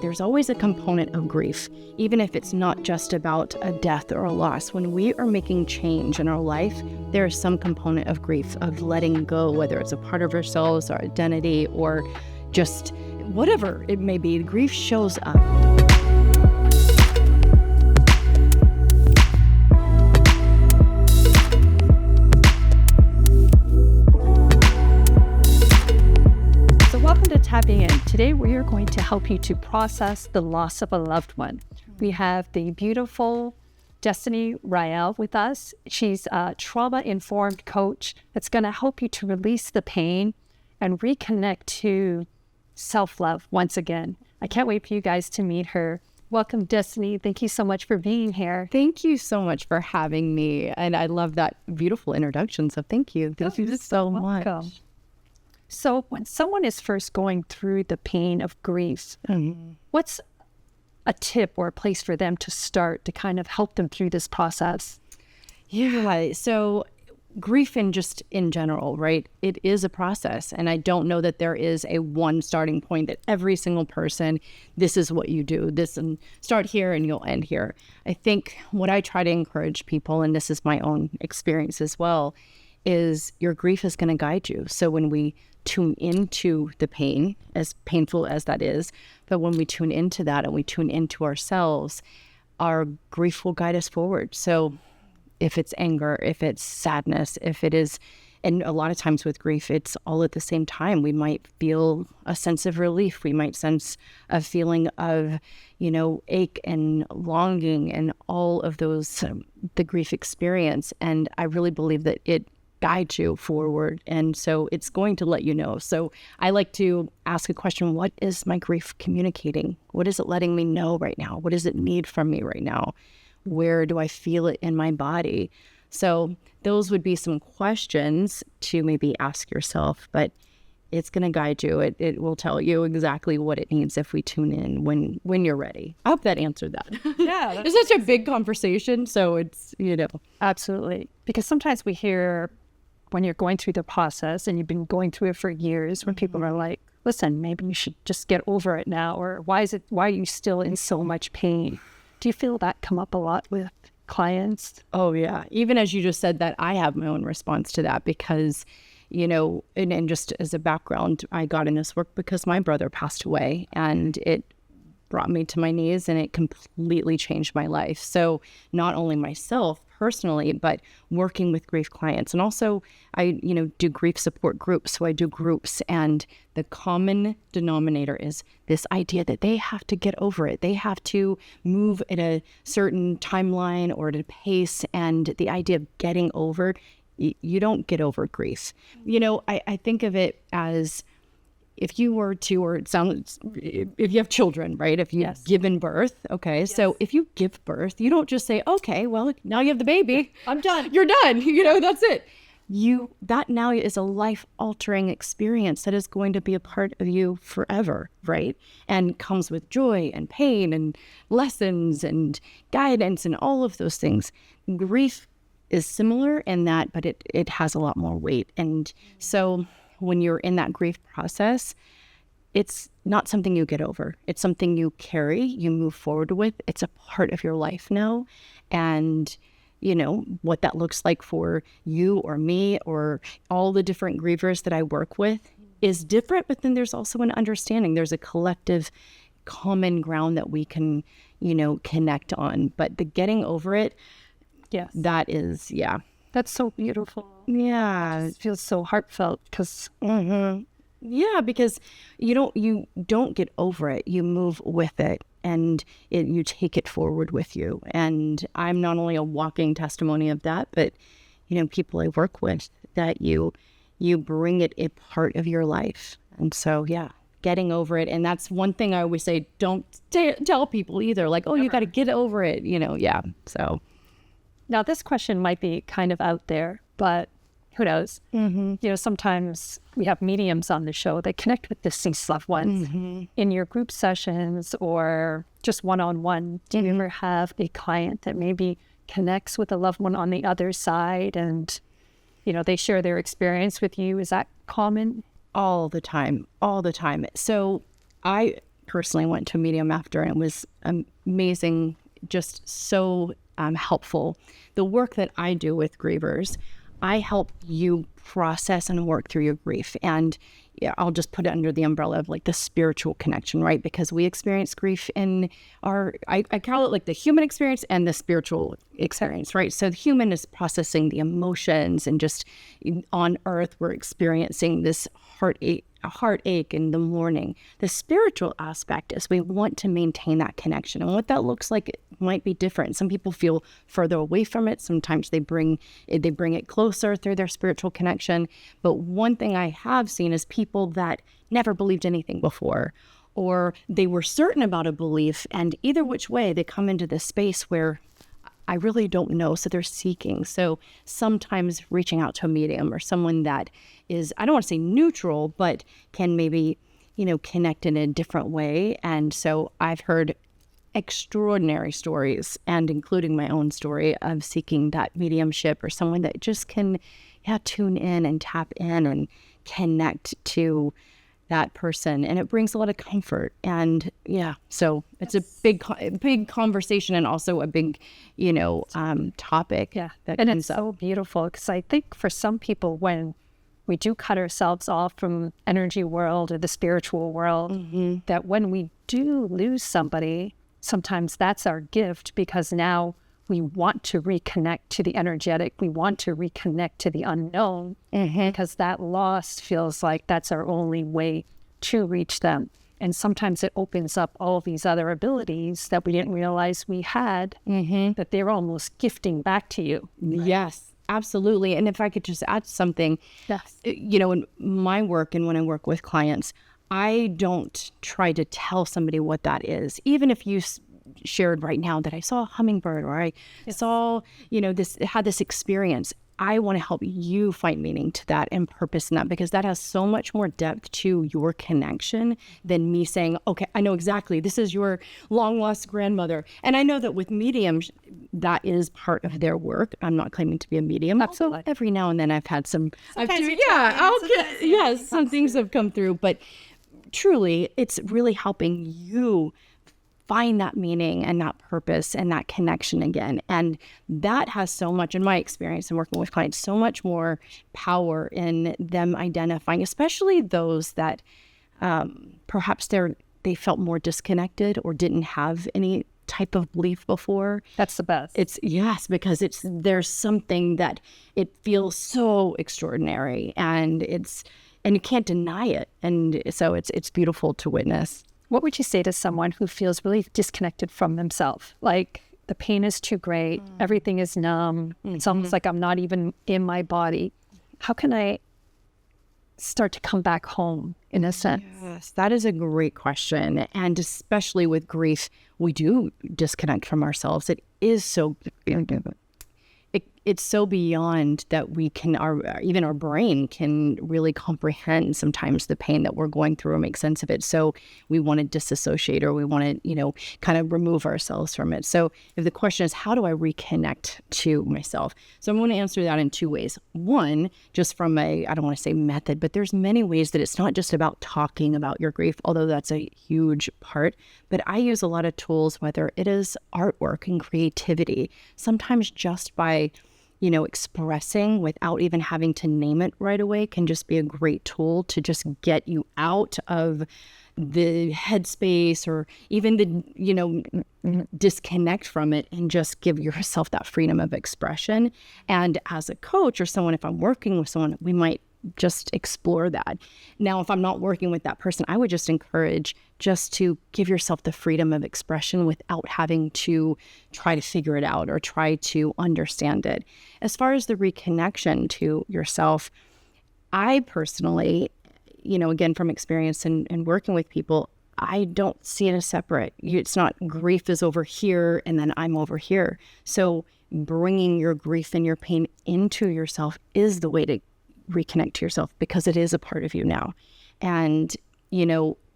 there's always a component of grief, even if it's not just about a death or a loss. When we are making change in our life, there is some component of grief, of letting go, whether it's a part of ourselves, our identity, or just whatever it may be. Grief shows up. Tapping in. Today we are going to help you to process the loss of a loved one. We have the beautiful Destiny Rael with us. She's a trauma-informed coach that's going to help you to release the pain and reconnect to self-love once again. I can't wait for you guys to meet her. Welcome, Destiny. Thank you so much for being here. Thank you so much for having me. And I love that beautiful introduction. So thank you. Thank you so much. So when someone is first going through the pain of grief, what's a tip or a place for them to start to kind of help them through this process? Yeah, so grief in general, right? It is a process. And I don't know that there is a one starting point that every single person, this is what you do, this, and start here and you'll end here. I think what I try to encourage people, and this is my own experience as well, is your grief is going to guide you. So when we tune into the pain, as painful as that is, but when we tune into that and we tune into ourselves, our grief will guide us forward. So if it's anger, if it's sadness, if it is, and a lot of times with grief, it's all at the same time. We might feel a sense of relief. We might sense a feeling of, ache and longing and all of those, the grief experience. And I really believe that it guide you forward. And so it's going to let you know. So I like to ask a question: what is my grief communicating? What is it letting me know right now? What does it need from me right now? Where do I feel it in my body? So those would be some questions to maybe ask yourself, but it's going to guide you. It will tell you exactly what it needs if we tune in when you're ready. I hope that answered that. Yeah. It's such a big conversation. So it's, Absolutely. Because sometimes we hear, when you're going through the process and you've been going through it for years, when people are like, listen, maybe you should just get over it now, or why are you still in so much pain? Do you feel that come up a lot with clients? Oh yeah. Even as you just said that, I have my own response to that because, and just as a background, I got in this work because my brother passed away, and it brought me to my knees and it completely changed my life. So not only myself personally, but working with grief clients. And also I, do grief support groups. So I do groups, and the common denominator is this idea that they have to get over it. They have to move at a certain timeline or at a pace. And the idea of getting over, you don't get over grief. I think of it as, if you were to, or it sounds, if you have children, right? If you've given birth, okay. Yes. So if you give birth, you don't just say, okay, well, now you have the baby. I'm done. You're done. That's it. That now is a life-altering experience that is going to be a part of you forever, right? And comes with joy and pain and lessons and guidance and all of those things. Grief is similar in that, but it has a lot more weight. And so when you're in that grief process, it's not something you get over. It's something you carry, you move forward with. It's a part of your life now. And, what that looks like for you or me or all the different grievers that I work with is different, but then there's also an understanding. There's a collective common ground that we can, connect on. But the getting over it, yes, that is, yeah. That's so beautiful. Yeah. It feels so heartfelt because... Yeah, because you don't get over it. You move with it, and you take it forward with you. And I'm not only a walking testimony of that, but, people I work with, that you bring it a part of your life. And so, yeah, getting over it. And that's one thing I always say, don't tell people either, like, oh, you got to get over it, yeah. So... Now, this question might be kind of out there, but who knows? Sometimes we have mediums on the show that connect with deceased loved ones in your group sessions or just one-on-one. Do you ever have a client that maybe connects with a loved one on the other side and, they share their experience with you? Is that common? All the time. So I personally went to a medium after, and it was amazing, just so helpful. The work that I do with grievers, I help you process and work through your grief. And yeah, I'll just put it under the umbrella of like the spiritual connection, right? Because we experience grief in I call it like the human experience and the spiritual experience, right? So the human is processing the emotions, and just on earth, we're experiencing this heartache in the morning. The spiritual aspect is we want to maintain that connection. And what that looks like, it might be different. Some people feel further away from it. Sometimes they bring it closer through their spiritual connection. But one thing I have seen is people that never believed anything before, or they were certain about a belief, and either which way, they come into this space where I really don't know. So they're seeking. So sometimes reaching out to a medium or someone that is, I don't want to say neutral, but can maybe, connect in a different way. And so I've heard extraordinary stories, and including my own story of seeking that mediumship or someone that just can tune in and tap in and connect to that person, and it brings a lot of comfort. And so it's a big conversation, and also a big topic that and comes it's so beautiful, because I think for some people, when we do cut ourselves off from energy world or the spiritual world, that when we do lose somebody, sometimes that's our gift, because now we want to reconnect to the energetic. We want to reconnect to the unknown, because that loss feels like that's our only way to reach them. And sometimes it opens up all these other abilities that we didn't realize we had, that they're almost gifting back to you. Right? Yes, absolutely. And if I could just add something, in my work and when I work with clients, I don't try to tell somebody what that is. Even if you shared right now that I saw a hummingbird, or I saw, had this experience, I want to help you find meaning to that and purpose in that, because that has so much more depth to your connection than me saying, okay, I know exactly, this is your long lost grandmother. And I know that with mediums, that is part of their work. I'm not claiming to be a medium. Absolutely. Although every now and then I've had some, some things have come through, but truly it's really helping you find that meaning and that purpose and that connection again. And that has so much, in my experience and working with clients, so much more power in them identifying, especially those that perhaps they felt more disconnected or didn't have any type of belief before. That's the best. Because there's something that it feels so extraordinary, and you can't deny it. And so it's beautiful to witness. What would you say to someone who feels really disconnected from themselves? Like the pain is too great, everything is numb, it's almost like I'm not even in my body. How can I start to come back home, in a sense? Yes, that is a great question. And especially with grief, we do disconnect from ourselves. It is so... It's so beyond that we can, even our brain can really comprehend sometimes the pain that we're going through or make sense of it. So we want to disassociate, or we want to, kind of remove ourselves from it. So if the question is, how do I reconnect to myself? So I'm going to answer that in two ways. One, just from I don't want to say method, but there's many ways that it's not just about talking about your grief, although that's a huge part. But I use a lot of tools, whether it is artwork and creativity, sometimes just by expressing without even having to name it right away can just be a great tool to just get you out of the headspace, or even the, disconnect from it, and just give yourself that freedom of expression. And as a coach or someone, if I'm working with someone, we might just explore that. Now, if I'm not working with that person, I would just encourage just to give yourself the freedom of expression without having to try to figure it out or try to understand it. As far as the reconnection to yourself, I personally, again, from experience and working with people, I don't see it as separate. It's not grief is over here and then I'm over here. So bringing your grief and your pain into yourself is the way to reconnect to yourself, because it is a part of you now. And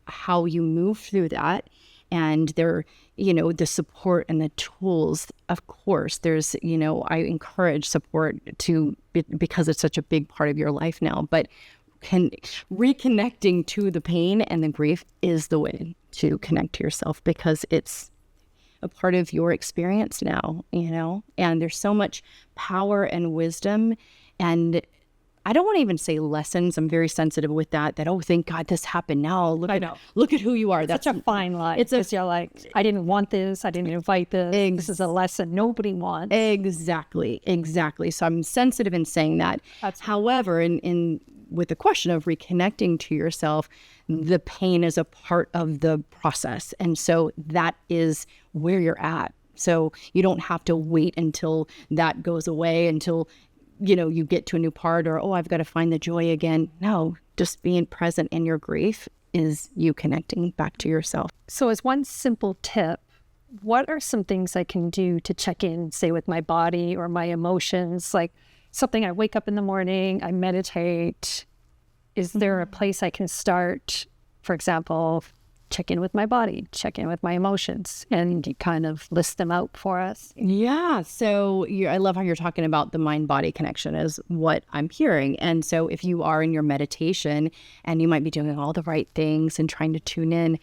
how you move through that, and the support and the tools, of course, there's I encourage support because it's such a big part of your life now. But reconnecting to the pain and the grief is the way to connect to yourself, because it's a part of your experience now, and there's so much power and wisdom. And I don't want to even say lessons. I'm very sensitive with that, oh, thank God this happened now. Look at who you are. That's such a fine line. It's you're like, I didn't want this. I didn't invite this. This is a lesson nobody wants. Exactly. So I'm sensitive in saying that. However, in with the question of reconnecting to yourself, the pain is a part of the process. And so that is where you're at. So you don't have to wait until that goes away, until you get to a new part, or, I've got to find the joy again. No, just being present in your grief is you connecting back to yourself. So as one simple tip, what are some things I can do to check in, say, with my body or my emotions? Like something, I wake up in the morning, I meditate. Is there a place I can start? For example, check in with my body, check in with my emotions, and you kind of list them out for us. Yeah. So I love how you're talking about the mind-body connection is what I'm hearing. And so if you are in your meditation and you might be doing all the right things and trying to tune in,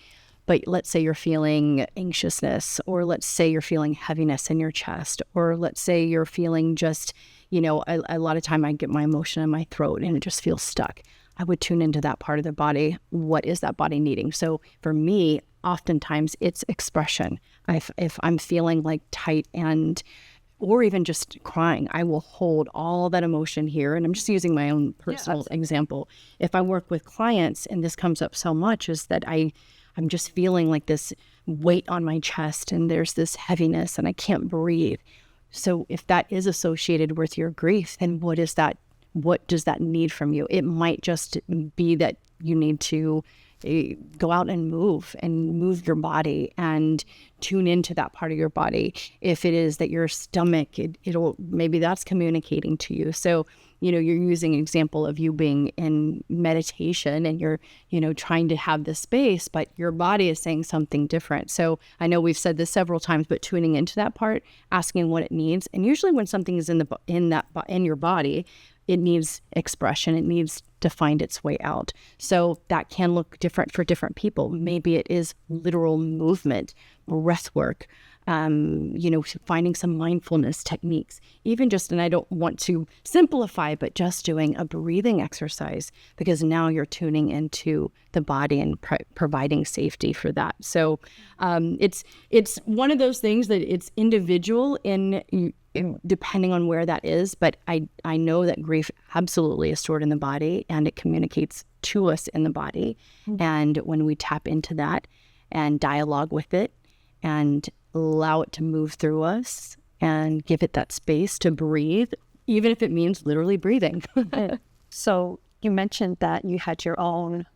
but let's say you're feeling anxiousness, or let's say you're feeling heaviness in your chest, or let's say you're feeling just, a lot of time I get my emotion in my throat and it just feels stuck. I would tune into that part of the body. What is that body needing? So for me, oftentimes it's expression. If I'm feeling like tight or even just crying, I will hold all that emotion here. And I'm just using my own personal example. If I work with clients, and this comes up so much, is that I'm just feeling like this weight on my chest and there's this heaviness and I can't breathe. So if that is associated with your grief, then what does that need from you? It might just be that you need to go out and move your body and tune into that part of your body. If it is that your stomach, it'll maybe that's communicating to you. So, you're using an example of you being in meditation and you're, trying to have this space, but your body is saying something different. So I know we've said this several times, but tuning into that part, asking what it needs. And usually when something is in your body, it needs expression. It needs to find its way out. So that can look different for different people. Maybe it is literal movement, breath work, finding some mindfulness techniques, even just, and I don't want to simplify, but just doing a breathing exercise, because now you're tuning into the body and providing safety for that. So it's one of those things that it's individual depending on where that is. But I know that grief absolutely is stored in the body and it communicates to us in the body. Mm-hmm. And when we tap into that and dialogue with it and allow it to move through us and give it that space to breathe, even if it means literally breathing. So you mentioned that you had your own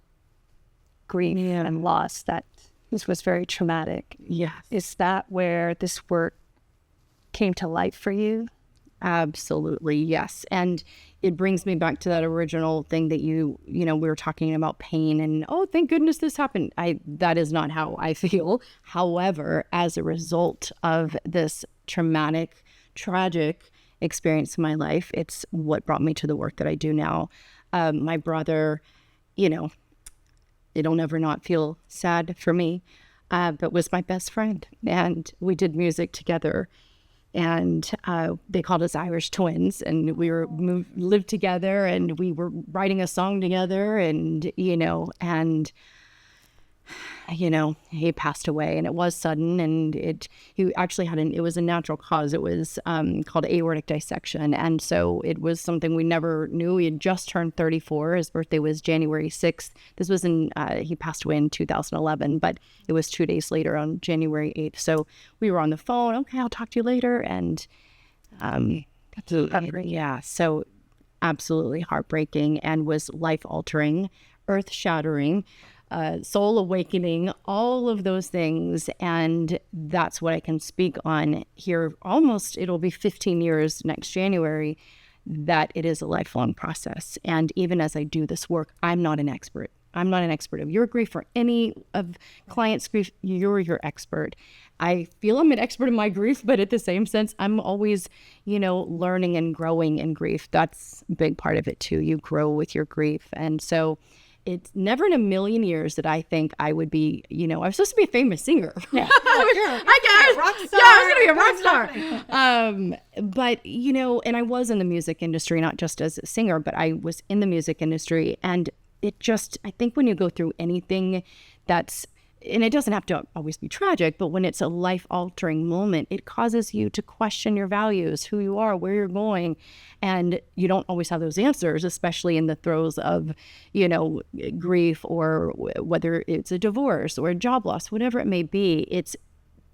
grief and loss, that this was very traumatic. Yes. Is that where this work came to life for you? Absolutely, yes. And it brings me back to that original thing that we were talking about pain and, oh, thank goodness this happened. That is not how I feel. However, as a result of this traumatic, tragic experience in my life, it's what brought me to the work that I do now. My brother, it'll never not feel sad for me, but was my best friend. And we did music together. And they called us Irish twins, and we lived together, and we were writing a song together, and he passed away, and it was sudden, and he actually it was a natural cause. It was called aortic dissection, and so it was something we never knew. He had just turned 34. His birthday was January 6th. This was he passed away in 2011, but it was 2 days later on January 8th. So we were on the phone. Okay, I'll talk to you later, and so absolutely heartbreaking, and was life-altering, earth-shattering. Soul awakening, all of those things. And that's what I can speak on here. It'll be 15 years next January, that it is a lifelong process. And even as I do this work, I'm not an expert. I'm not an expert of your grief or any of clients' grief. You're your expert. I feel I'm an expert in my grief, but at the same sense, I'm always, learning and growing in grief. That's a big part of it too. You grow with your grief. And so it's never in a million years that I think I would be, I was supposed to be a famous singer. Yeah. I was going to be a rock star. But, and I was in the music industry, not just as a singer, but I was in the music industry. And I think when you go through anything and it doesn't have to always be tragic, but when it's a life-altering moment, it causes you to question your values, who you are, where you're going. And you don't always have those answers, especially in the throes of, grief, or whether it's a divorce or a job loss, whatever it may be. It's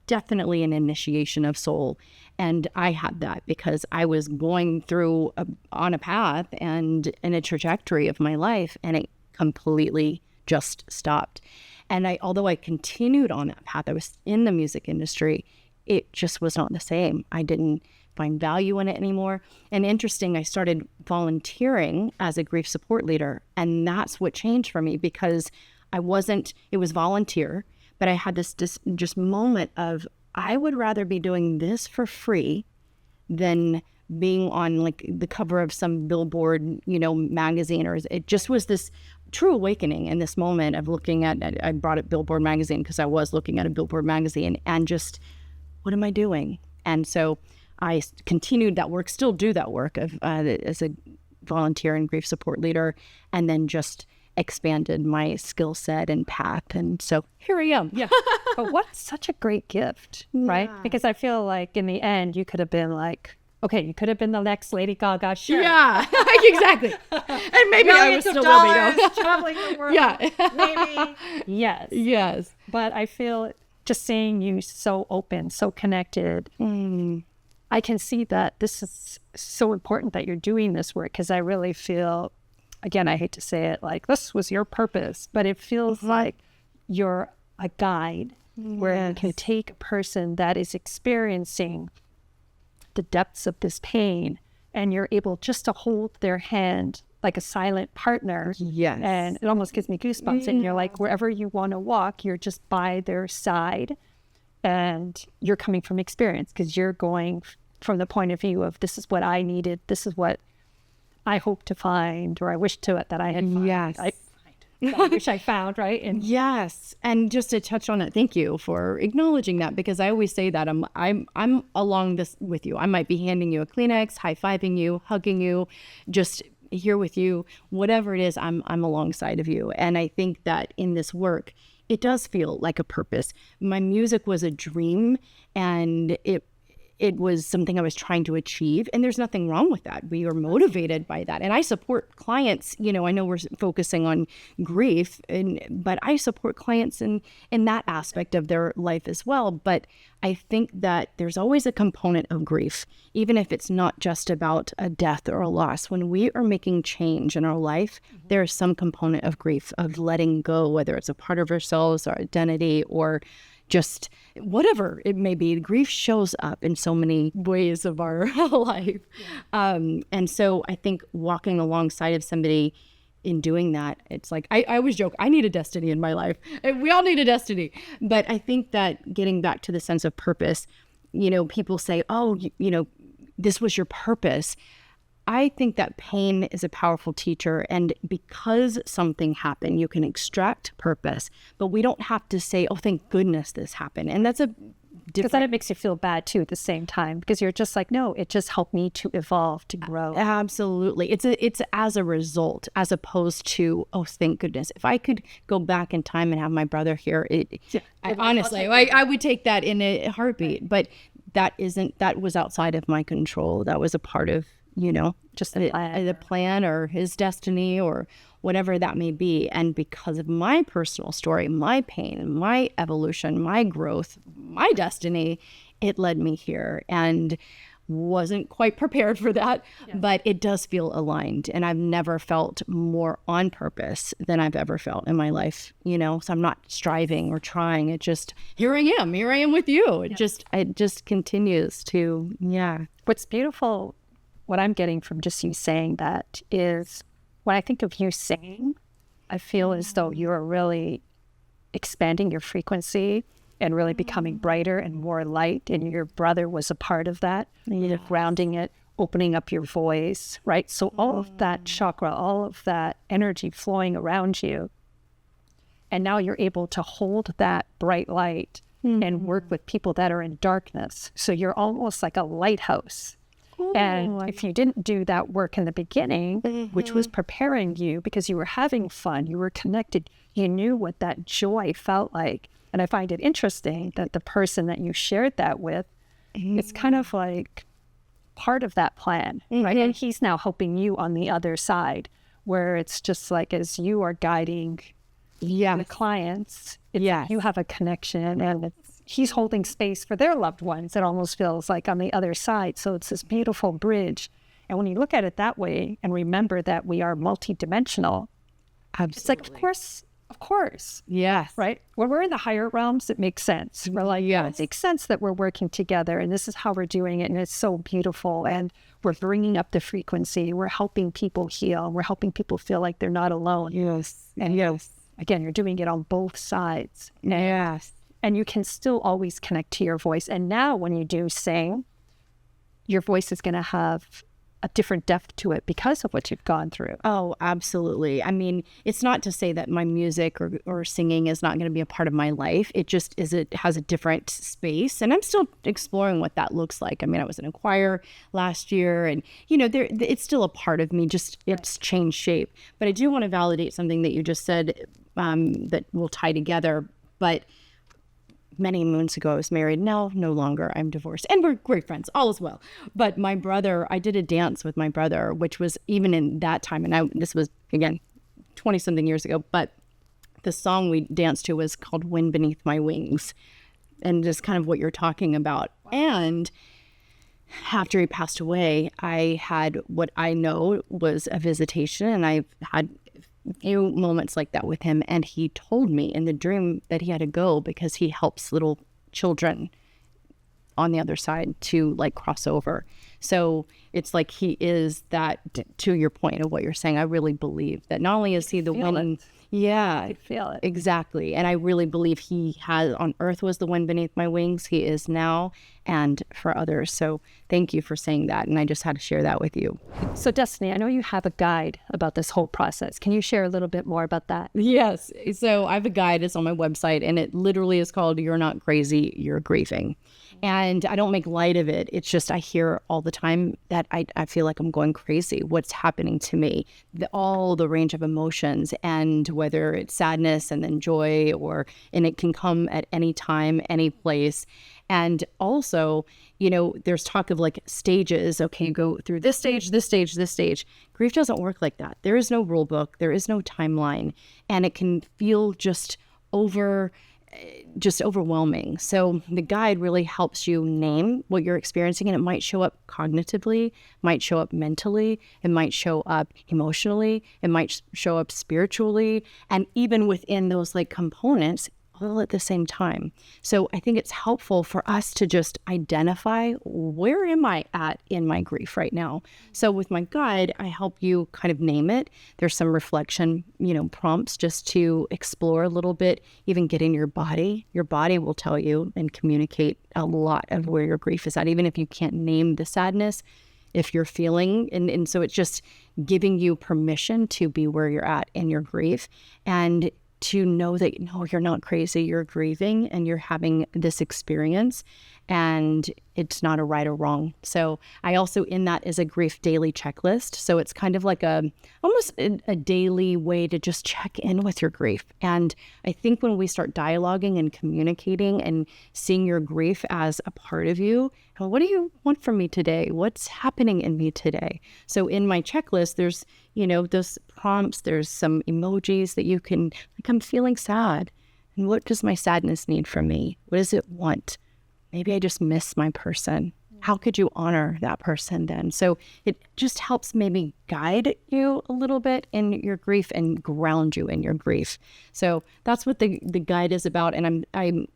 definitely an initiation of soul. And I had that because I was going through on a path and in a trajectory of my life, and it completely just stopped. And although I continued on that path, I was in the music industry, it just was not the same. I didn't find value in it anymore. And interesting, I started volunteering as a grief support leader. And that's what changed for me, because it was volunteer, but I had this just moment of, I would rather be doing this for free than being on like the cover of some billboard, magazine. Or it just was this true awakening in this moment of looking at, I brought up Billboard magazine because I was looking at a Billboard magazine, and just, what am I doing? And so I continued that work, still do that work as a volunteer and grief support leader, and then just expanded my skill set and path. And so here I am. Yeah. But what's such a great gift, right? Yeah. Because I feel like in the end, you could have been like, okay, you could have been the next Lady Gaga, sure. Yeah, exactly. And maybe I was still traveling the world. Yeah. Maybe. Yes. Yes. But I feel just seeing you so open, so connected, I can see that this is so important that you're doing this work, because I really feel, again, I hate to say it, like this was your purpose, but it feels like you're a guide where you can take a person that is experiencing the depths of this pain, and you're able just to hold their hand like a silent partner. Yes. And it almost gives me goosebumps. And you're like, wherever you want to walk, you're just by their side, and you're coming from experience, because you're going from the point of view of, this is what I needed, this is what I hope to find, or I wish that I had found. Yes. I wish I found, right? And yes. And just to touch on it, thank you for acknowledging that, because I always say that I'm along this with you. I might be handing you a Kleenex, high-fiving you, hugging you, just here with you, whatever it is, I'm alongside of you. And I think that in this work, it does feel like a purpose. My music was a dream, and it was something I was trying to achieve, and there's nothing wrong with that. We are motivated by that. And I support clients, I know we're focusing on grief, but I support clients in that aspect of their life as well. But I think that there's always a component of grief, even if it's not just about a death or a loss. When we are making change in our life, there is some component of grief, of letting go, whether it's a part of ourselves, our identity, or just whatever it may be. Grief shows up in so many ways of our life. Yeah. And so I think walking alongside of somebody in doing that, it's like, I always joke, I need a destiny in my life. We all need a destiny. But I think that getting back to the sense of purpose, people say, oh, this was your purpose. I think that pain is a powerful teacher, and because something happened, you can extract purpose, but we don't have to say, oh, thank goodness this happened. And that's because then it makes you feel bad too at the same time, because you're just like, no, it just helped me to evolve, to grow. Absolutely. It's as a result, as opposed to, oh, thank goodness. If I could go back in time and have my brother here, honestly, I would take that in a heartbeat. But that was outside of my control. That was a part of, just the plan or his destiny or whatever that may be. And because of my personal story, my pain, my evolution, my growth, my destiny, it led me here, and wasn't quite prepared for that, but it does feel aligned. And I've never felt more on purpose than I've ever felt in my life, so I'm not striving or trying. It just, here I am with you. It just continues to, What's beautiful, what I'm getting from just you saying that, is when I think of you singing, I feel as though you're really expanding your frequency and really becoming brighter and more light. And your brother was a part of that. You're grounding it, opening up your voice, right? So all of that chakra, all of that energy flowing around you. And now you're able to hold that bright light and work with people that are in darkness. So you're almost like a lighthouse. And if you didn't do that work in the beginning, which was preparing you because you were having fun, you were connected, you knew what that joy felt like. And I find it interesting that the person that you shared that with, it's kind of like part of that plan, right? And he's now helping you on the other side, where it's just like as you are guiding the clients, you have a connection, and he's holding space for their loved ones. It almost feels like on the other side. So it's this beautiful bridge. And when you look at it that way and remember that we are multidimensional, it's like, of course. Yes. Right? When we're in the higher realms, it makes sense. We're like, it makes sense that we're working together and this is how we're doing it. And it's so beautiful. And we're bringing up the frequency. We're helping people heal. We're helping people feel like they're not alone. Yes. And again, you're doing it on both sides. Yes. And you can still always connect to your voice. And now when you do sing, your voice is going to have a different depth to it because of what you've gone through. Oh, absolutely. I mean, it's not to say that my music or singing is not going to be a part of my life. It just is, it has a different space. And I'm still exploring what that looks like. I mean, I was in a choir last year and, it's still a part of me, just it's changed shape. But I do want to validate something that you just said that will tie together. But many moons ago, I was married. Now, no longer. I'm divorced. And we're great friends. All is well. But my brother, I did a dance with my brother, which was even in that time. And this was, again, 20-something years ago. But the song we danced to was called Wind Beneath My Wings. And just kind of what you're talking about. And after he passed away, I had what I know was a visitation. And I've had few moments like that with him, and he told me in the dream that he had to go because he helps little children on the other side to like cross over. So it's like he is that, to your point of what you're saying, I really believe that not only is he the wind, I feel it. Exactly. And I really believe he has on earth was the wind beneath my wings. He is now and for others. So thank you for saying that. And I just had to share that with you. So Destiny, I know you have a guide about this whole process. Can you share a little bit more about that? Yes. So I have a guide. It's on my website and it literally is called You're Not Crazy, You're Grieving. And I don't make light of it. It's just I hear all the time that I feel like I'm going crazy. What's happening to me? All the range of emotions, and whether it's sadness and then joy, and it can come at any time, any place. And also, there's talk of like stages. Okay, go through this stage, this stage, this stage. Grief doesn't work like that. There is no rule book. There is no timeline. And it can feel just overwhelming. So the guide really helps you name what you're experiencing, and it might show up cognitively, might show up mentally, it might show up emotionally, it might show up spiritually, and even within those like components all at the same time. So I think it's helpful for us to just identify, where am I at in my grief right now? So with my guide, I help you kind of name it. There's some reflection, prompts just to explore a little bit, even get in your body. Your body will tell you and communicate a lot of where your grief is at, even if you can't name the sadness, if you're feeling. And so it's just giving you permission to be where you're at in your grief, and to know that, no, you're not crazy, you're grieving and you're having this experience, and it's not a right or wrong. So I also, in that is a grief daily checklist. So it's kind of like almost a daily way to just check in with your grief. And I think when we start dialoguing and communicating and seeing your grief as a part of you, what do you want from me today? What's happening in me today? So in my checklist, there's, those prompts, there's some emojis that you can, like, I'm feeling sad. And what does my sadness need from me? What does it want? Maybe I just miss my person. How could you honor that person then? So it just helps maybe guide you a little bit in your grief and ground you in your grief. So that's what the guide is about. And I'm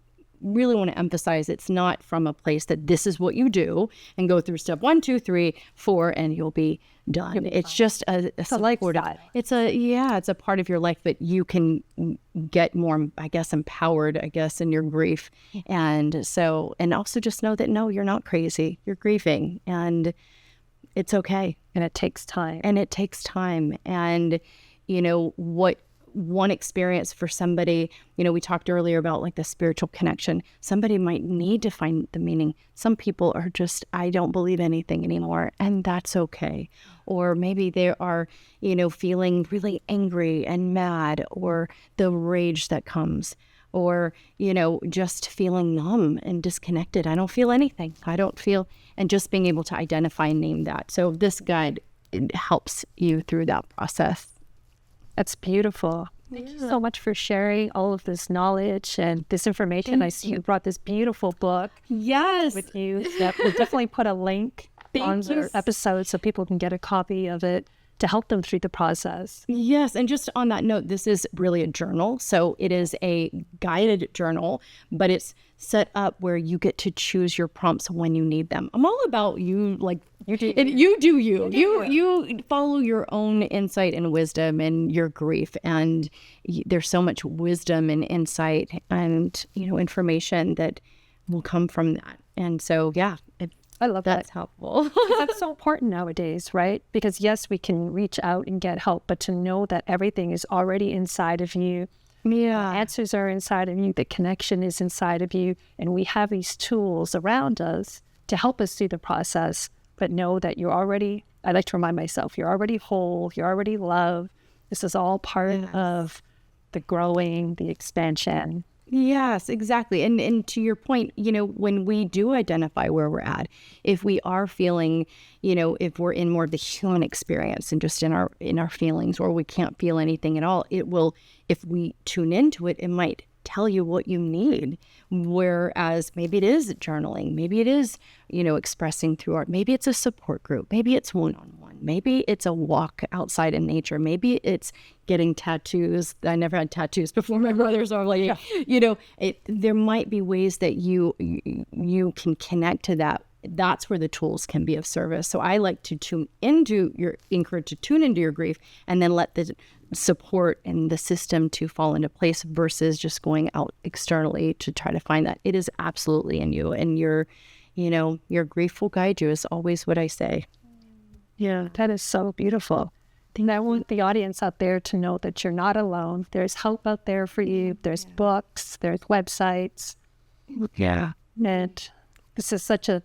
really want to emphasize it's not from a place that this is what you do and go through step 1, 2, 3, 4, and you'll be done. It's just a lifestyle. It's a part of your life that you can get more, I guess, empowered, I guess, in your grief. And also just know that, no, you're not crazy. You're grieving, and it's okay. And it takes time. And, what one experience for somebody, we talked earlier about like the spiritual connection. Somebody might need to find the meaning. Some people are just, I don't believe anything anymore, and that's okay. Or maybe they are, feeling really angry and mad, or the rage that comes, or, just feeling numb and disconnected. I don't feel anything. And just being able to identify and name that. So this guide, it helps you through that process. That's beautiful. Thank you so much for sharing all of this knowledge and this information. I see you brought this beautiful book with you. That we'll definitely put a link on our episode so people can get a copy of it to help them through the process. Yes. And just on that note, this is really a journal. So it is a guided journal, but it's set up where you get to choose your prompts when you need them. I'm all about you, like, you do you follow your own insight and wisdom and your grief. And there's so much wisdom and insight and, information that will come from that. And so, I love that's helpful. That's so important nowadays, right? Because yes, we can reach out and get help, but to know that everything is already inside of you. Yeah. The answers are inside of you. The connection is inside of you. And we have these tools around us to help us through the process. But know that I like to remind myself, you're already whole. You're already loved. This is all part of the growing, the expansion. Yes, exactly. And to your point, when we do identify where we're at, if we are feeling, if we're in more of the human experience and just in our feelings, or we can't feel anything at all, it will, if we tune into it, it might tell you what you need. Whereas maybe it is journaling, maybe it is, expressing through art, maybe it's a support group, maybe it's one-on-one, maybe it's a walk outside in nature, maybe it's getting tattoos. I never had tattoos before. My brothers are like, there might be ways that you can connect to that. That's where the tools can be of service. So I like to encourage to tune into your grief, and then let the support and the system to fall into place, versus just going out externally to try to find that. It is absolutely in you, and your grief will guide you, is always what I say. Yeah, that is so beautiful. And I want the audience out there to know that you're not alone. There's help out there for you. There's books, there's websites. Yeah. And this is such a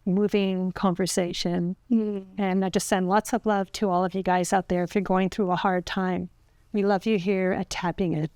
moving conversation. And I just send lots of love to all of you guys out there if you're going through a hard time. We love you here at Tapping It.